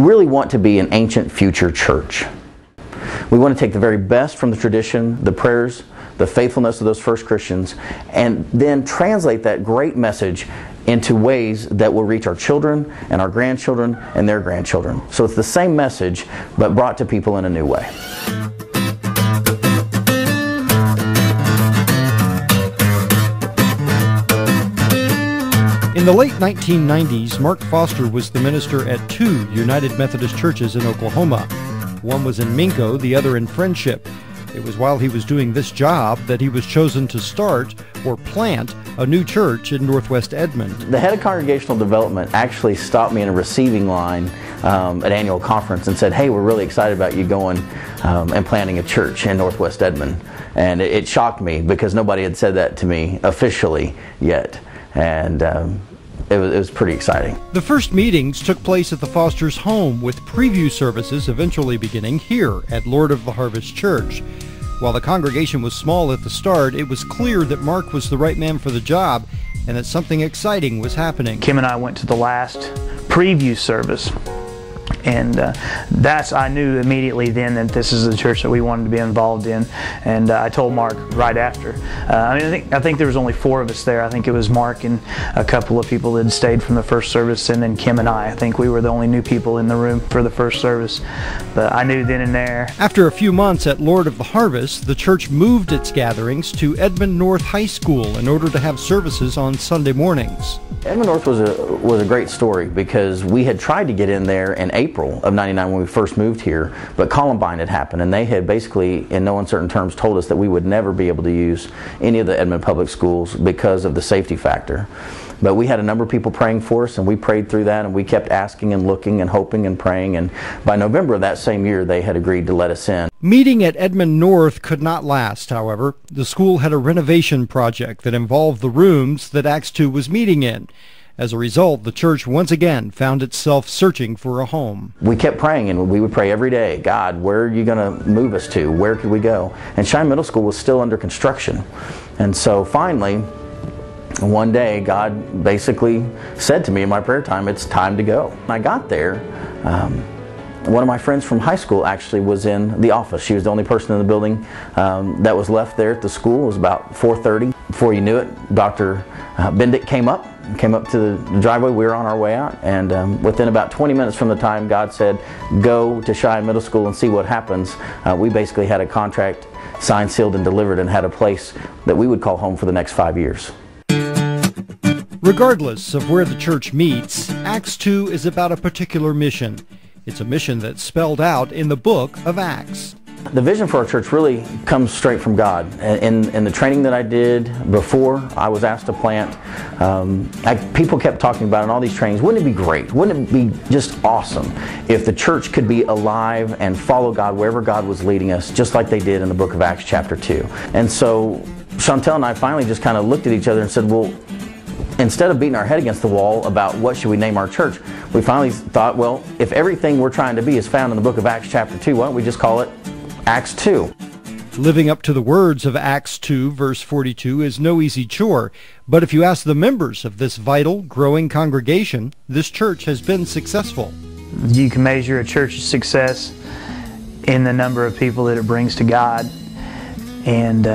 really want to be an ancient future church. We want to take the very best from the tradition, the prayers, the faithfulness of those first Christians, and then translate that great message into ways that will reach our children and our grandchildren and their grandchildren. So it's the same message, but brought to people in a new way. In the late 1990s, Mark Foster was the minister at 2 United Methodist churches in Oklahoma. One was in Minko, the other in Friendship. It was while he was doing this job that he was chosen to start or plant a new church in Northwest Edmond. The head of congregational development actually stopped me in a receiving line at annual conference and said, "Hey, we're really excited about you going and planting a church in Northwest Edmond." And it shocked me because nobody had said that to me officially yet. And it was pretty exciting. The first meetings took place at the Fosters' home, with preview services eventually beginning here at Lord of the Harvest Church. While the congregation was small at the start, it was clear that Mark was the right man for the job and that something exciting was happening. Kim and I went to the last preview service, and I knew immediately then that this is the church that we wanted to be involved in. And I told Mark right after. I think there was only 4 of us there. I think it was Mark and a couple of people that had stayed from the first service, and then Kim and I. I think we were the only new people in the room for the first service. But I knew then and there. After a few months at Lord of the Harvest, the church moved its gatherings to Edmond North High School in order to have services on Sunday mornings. Edmond North was a great story because we had tried to get in there in April of '99 when we first moved here, but Columbine had happened, and they had basically, in no uncertain terms, told us that we would never be able to use any of the Edmond public schools because of the safety factor. But we had a number of people praying for us, and we prayed through that, and we kept asking and looking and hoping and praying, and by November of that same year, they had agreed to let us in. Meeting at Edmond North could not last, however. The school had a renovation project that involved the rooms that Acts 2 was meeting in. As a result, the church once again found itself searching for a home. We kept praying, and we would pray every day, "God, where are you going to move us to? Where could we go?" And Cheyenne Middle School was still under construction. And so finally, one day, God basically said to me in my prayer time, "It's time to go." When I got there, one of my friends from high school actually was in the office. She was the only person in the building that was left there at the school. It was about 4:30. Before you knew it, Dr. Bendick came up to the driveway. We were on our way out, and within about 20 minutes from the time God said, "Go to Cheyenne Middle School and see what happens," we basically had a contract signed, sealed, and delivered, and had a place that we would call home for the next 5 years. Regardless of where the church meets, Acts 2 is about a particular mission. It's a mission that's spelled out in the book of Acts. The vision for our church really comes straight from God. In the training that I did before I was asked to plant, people kept talking about in all these trainings, wouldn't it be great? Wouldn't it be just awesome if the church could be alive and follow God wherever God was leading us, just like they did in the book of Acts chapter 2. And so Chantel and I finally just kind of looked at each other and said, well, instead of beating our head against the wall about what should we name our church, we finally thought, well, if everything we're trying to be is found in the book of Acts chapter 2, why don't we just call it Acts 2? Living up to the words of Acts 2, verse 42 is no easy chore, but if you ask the members of this vital, growing congregation, this church has been successful. You can measure a church's success in the number of people that it brings to God, and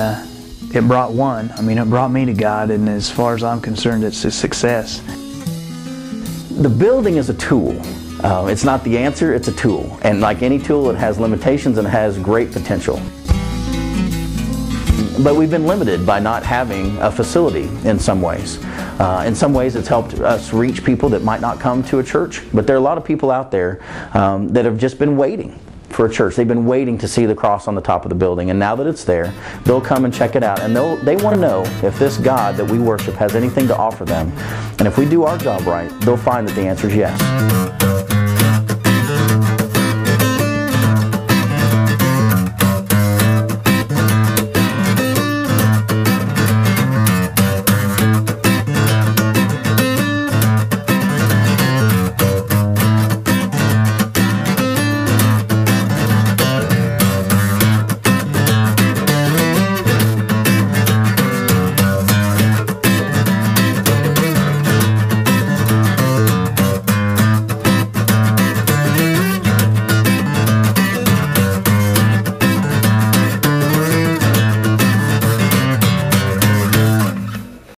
it brought one. I mean, it brought me to God, and as far as I'm concerned, it's a success. The building is a tool. It's not the answer, it's a tool. And like any tool, it has limitations and it has great potential. But we've been limited by not having a facility in some ways. In some ways, it's helped us reach people that might not come to a church. But there are a lot of people out there that have just been waiting for a church. They've been waiting to see the cross on the top of the building, and now that it's there, they'll come and check it out, and they want to know if this God that we worship has anything to offer them. And if we do our job right, they'll find that the answer is yes.